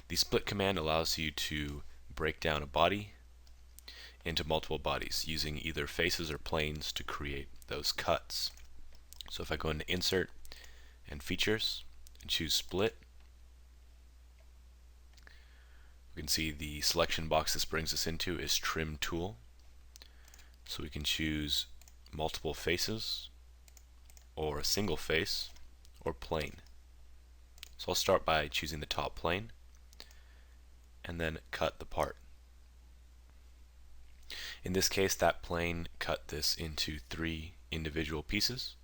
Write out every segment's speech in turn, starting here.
The split command allows you to break down a body into multiple bodies using either faces or planes to create those cuts. So if I go into Insert and Features and choose Split, we can see the selection box this brings us into is Trim Tool. So we can choose multiple faces, or a single face, or plane. So I'll start by choosing the top plane and then cut the part. In this case, that plane cut this into 3 individual pieces.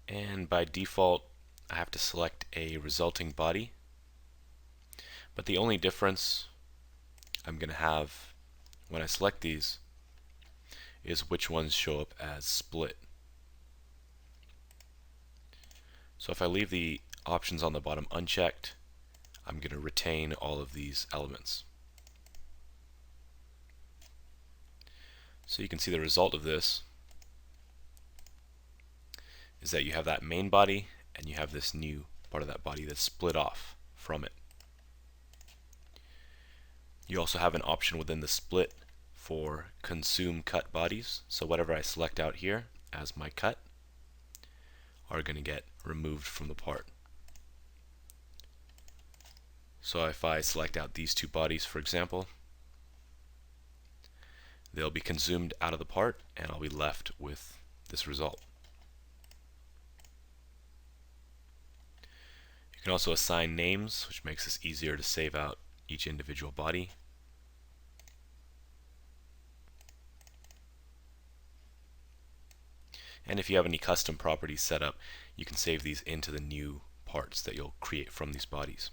And by default, I have to select a resulting body. But the only difference I'm going to have when I select these is which ones show up as split. So if I leave the options on the bottom unchecked, I'm going to retain all of these elements. So you can see the result of this is that you have that main body and you have this new part of that body that's split off from it. You also have an option within the split for consume cut bodies. So whatever I select out here as my cut are going to get removed from the part. So if I select out these 2 bodies, for example, they'll be consumed out of the part and I'll be left with this result. You can also assign names, which makes this easier to save out each individual body. And if you have any custom properties set up, you can save these into the new parts that you'll create from these bodies.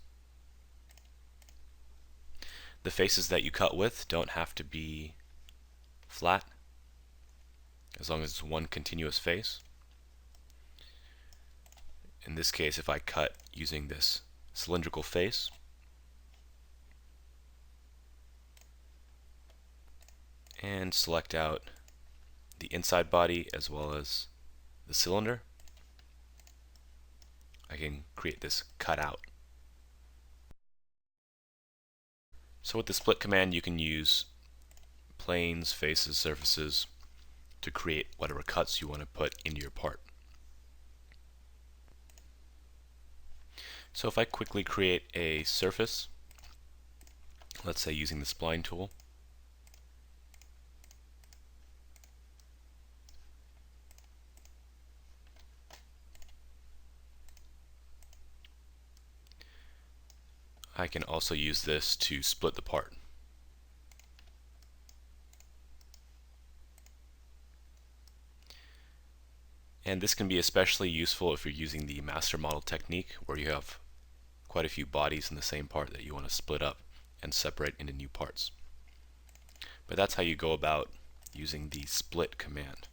The faces that you cut with don't have to be flat, as long as it's one continuous face. In this case, if I cut using this cylindrical face, and select out the inside body as well as the cylinder, I can create this cutout. So with the split command, you can use planes, faces, surfaces to create whatever cuts you want to put into your part. So if I quickly create a surface, let's say using the spline tool, I can also use this to split the part. And this can be especially useful if you're using the master model technique, where you have quite a few bodies in the same part that you want to split up and separate into new parts. But that's how you go about using the split command.